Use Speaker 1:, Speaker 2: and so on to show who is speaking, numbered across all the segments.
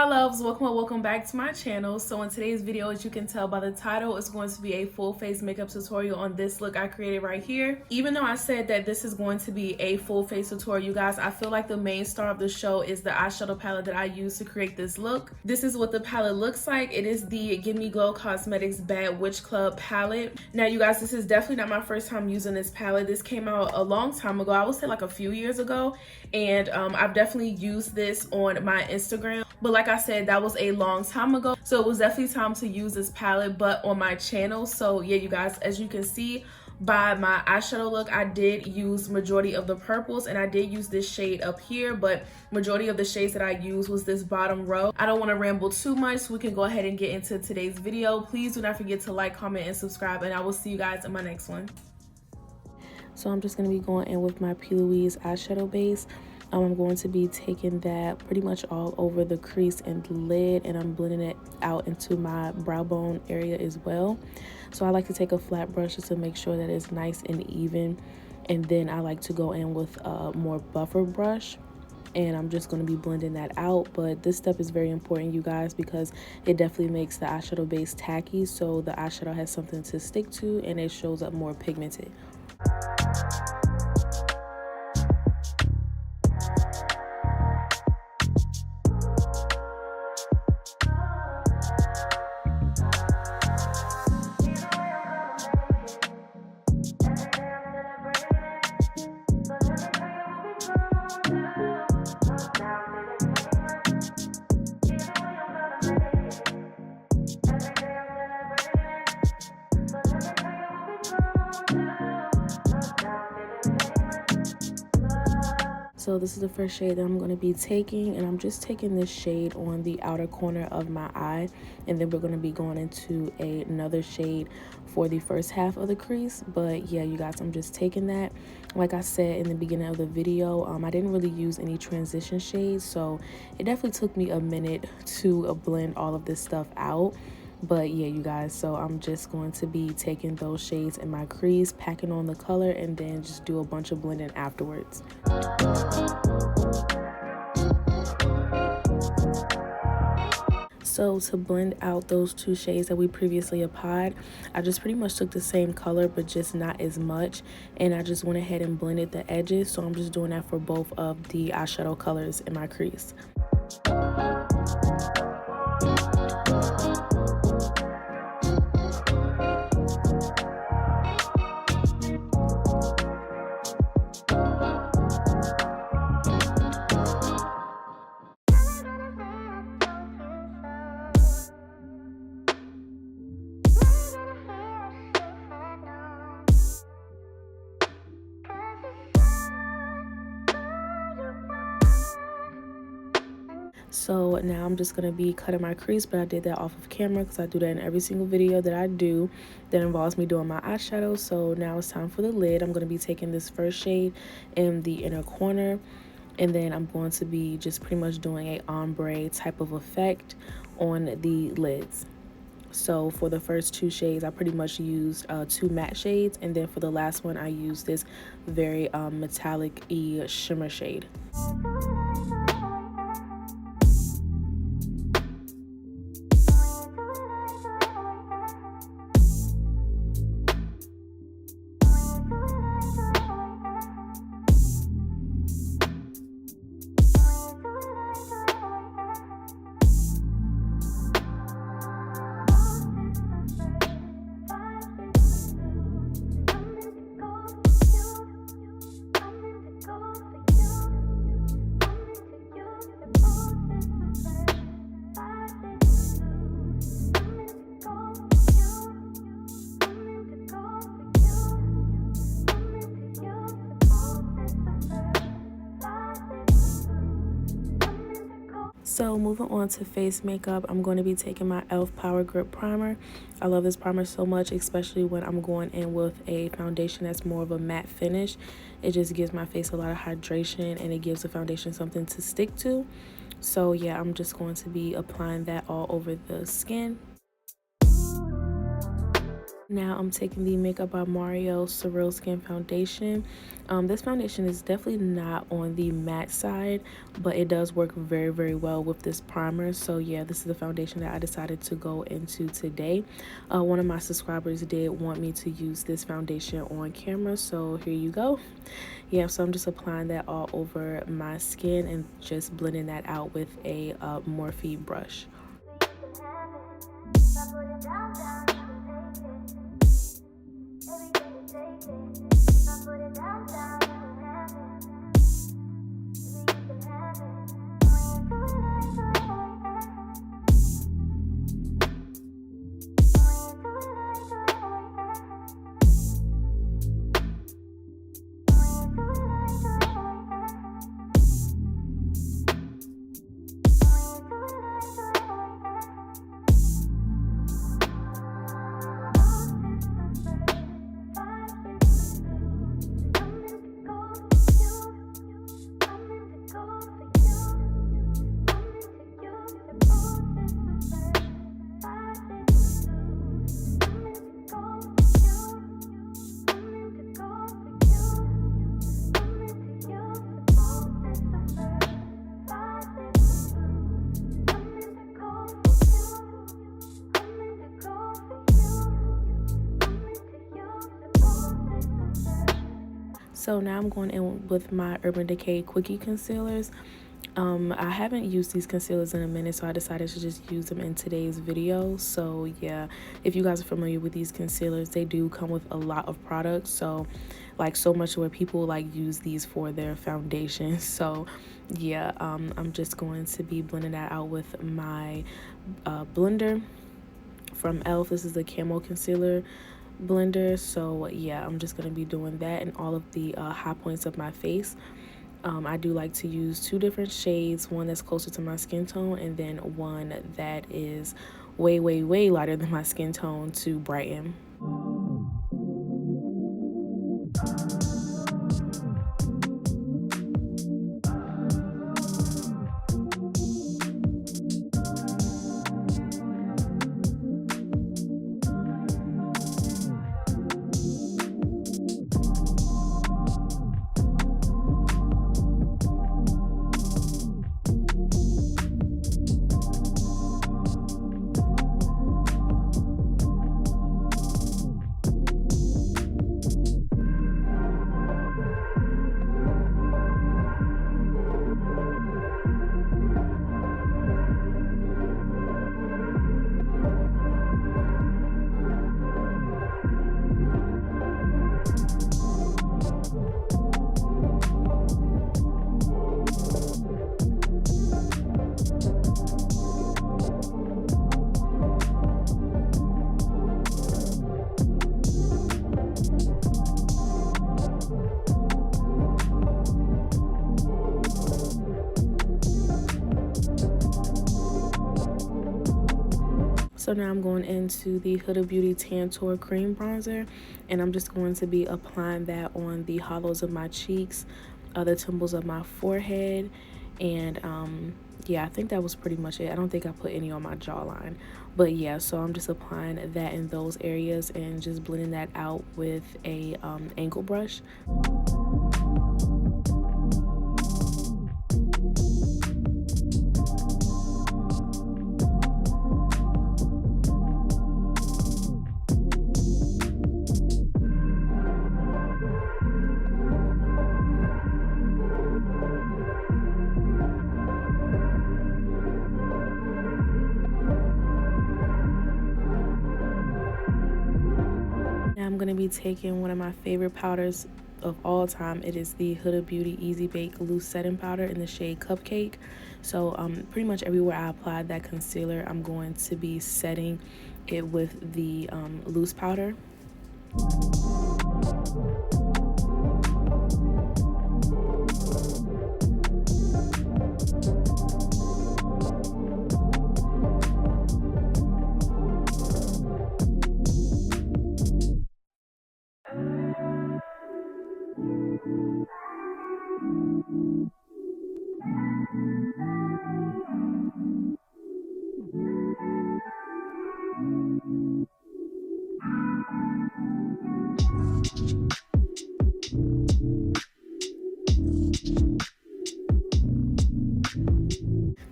Speaker 1: Hi loves, welcome or welcome back to my channel. So in today's video, as you can tell by the title, it's going to be a full face makeup tutorial on this look I created right here. Even though I said that this is going to be a full face tutorial, you guys, I feel like the main star of the show is the eyeshadow palette that I used to create this look. This is what the palette looks like. It is the GiveMeGlow Cosmetics Bad Witch Club palette. Now you guys, this is definitely not my first time using this palette. This came out a long time ago. I would say like a few years ago, and I've definitely used this on my Instagram. But like I said, that was a long time ago, so it was definitely time to use this palette, but on my channel. So yeah, you guys, as you can see by my eyeshadow look, I did use majority of the purples, and I did use this shade up here, but majority of the shades that I used was this bottom row. I don't want to ramble too much, so we can go ahead and get into today's video. Please do not forget to like, comment, and subscribe, and I will see you guys in my next one. So I'm just going to be going in with my P. Louise eyeshadow base. I'm going to be taking that pretty much all over the crease and the lid, and I'm blending it out into my brow bone area as well. So I like to take a flat brush just to make sure that it's nice and even, and then I like to go in with a more buffer brush, and I'm just going to be blending that out. But this step is very important, you guys, because it definitely makes the eyeshadow base tacky, so the eyeshadow has something to stick to and it shows up more pigmented. So this is the first shade that I'm going to be taking, and I'm just taking this shade on the outer corner of my eye, and then we're going to be going into another shade for the first half of the crease. But yeah, you guys, I'm just taking that. Like I said in the beginning of the video, I didn't really use any transition shades, so it definitely took me a minute to blend all of this stuff out. But yeah, you guys, so I'm just going to be taking those shades in my crease, packing on the color, and then just do a bunch of blending afterwards. So to blend out those two shades that we previously applied, I just pretty much took the same color but just not as much, and I just went ahead and blended the edges. So I'm just doing that for both of the eyeshadow colors in my crease. So now I'm just going to be cutting my crease, but I did that off of camera because I do that in every single video that I do that involves me doing my eyeshadow. So now it's time for the lid. I'm going to be taking this first shade in the inner corner, and then I'm going to be just pretty much doing a ombre type of effect on the lids. So for the first two shades, I pretty much used two matte shades, and then for the last one, I used this very metallic-y shimmer shade. So moving on to face makeup, I'm going to be taking my e.l.f. Power Grip Primer. I love this primer so much, especially when I'm going in with a foundation that's more of a matte finish. It just gives my face a lot of hydration, and it gives the foundation something to stick to. So yeah, I'm just going to be applying that all over the skin. Now I'm taking the Makeup by Mario Surreal Skin Foundation. This foundation is definitely not on the matte side, but it does work very, very well with this primer. So yeah, this is the foundation that I decided to go into today. One of my subscribers did want me to use this foundation on camera, so here you go. Yeah, so I'm just applying that all over my skin and just blending that out with a Morphe brush. So now I'm going in with my Urban Decay Quickie Concealers. I haven't used these concealers in a minute, so I decided to just use them in today's video. So yeah, if you guys are familiar with these concealers, they do come with a lot of products. So like so much where people like use these for their foundation. So yeah, I'm just going to be blending that out with my blender from e.l.f. This is the Camo Concealer blender. So yeah, I'm just gonna be doing that in all of the high points of my face. I do like to use two different shades, one that's closer to my skin tone and then one that is way, way, way lighter than my skin tone to brighten. So now I'm going into the Huda Beauty Tantour Cream Bronzer, and I'm just going to be applying that on the hollows of my cheeks, the temples of my forehead, and yeah, I think that was pretty much it. I don't think I put any on my jawline, but yeah, so I'm just applying that in those areas and just blending that out with a angle brush. I'm going to be taking one of my favorite powders of all time. It is the Huda Beauty Easy Bake Loose Setting Powder in the shade Cupcake. So pretty much everywhere I applied that concealer, I'm going to be setting it with the loose powder.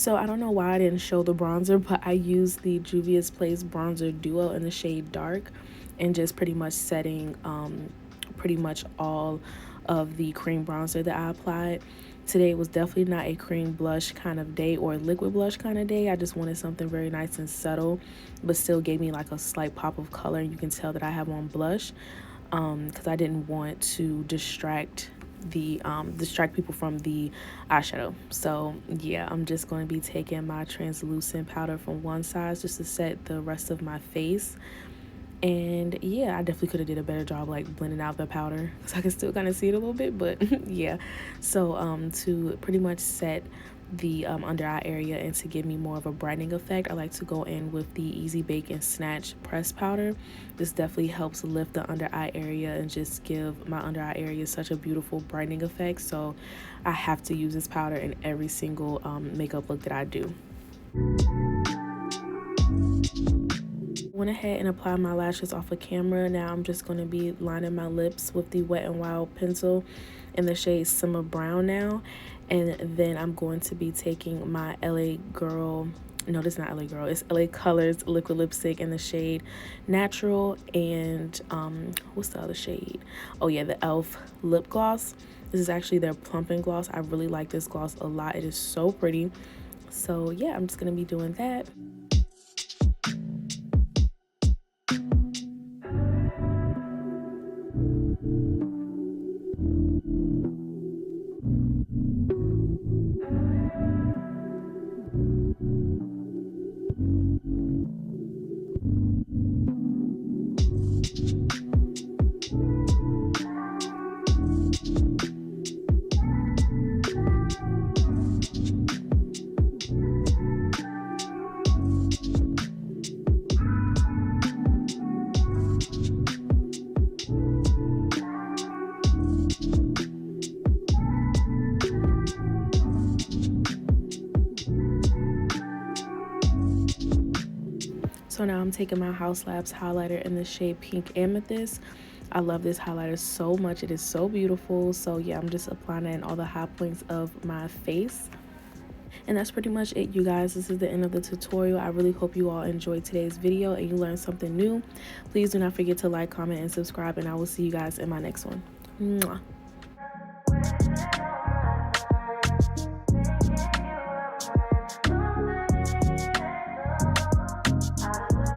Speaker 1: So I don't know why I didn't show the bronzer, but I used the Juvia's Place Bronzer Duo in the shade Dark, and just pretty much setting pretty much all of the cream bronzer that I applied. Today was definitely not a cream blush kind of day or liquid blush kind of day. I just wanted something very nice and subtle, but still gave me like a slight pop of color. You can tell that I have on blush because I didn't want to distract people from the eyeshadow. So yeah, I'm just going to be taking my translucent powder from one side just to set the rest of my face. And yeah, I definitely could have did a better job like blending out the powder because I can still kind of see it a little bit, but yeah. So to pretty much set the under eye area and to give me more of a brightening effect, I like to go in with the Easy Bake and Snatch press powder. This definitely helps lift the under eye area and just give my under eye area such a beautiful brightening effect. So I have to use this powder in every single makeup look that I do. Went ahead and applied my lashes off of camera. Now I'm just going to be lining my lips with the Wet n Wild pencil in the shade Summer Brown now, and then I'm going to be taking my LA Girl, no, this is not LA Girl, it's LA Colors liquid lipstick in the shade Natural, and what's the other shade? Oh yeah, the Elf lip gloss. This is actually their plumping gloss. I really like this gloss a lot. It is so pretty. So yeah, I'm just gonna be doing that. So now I'm taking my House Labs highlighter in the shade Pink Amethyst. I love this highlighter so much. It is so beautiful. So yeah, I'm just applying it in all the high points of my face. And that's pretty much it, you guys. This is the end of the tutorial. I really hope you all enjoyed today's video and you learned something new. Please do not forget to like, comment, and subscribe, and I will see you guys in my next one. Mwah.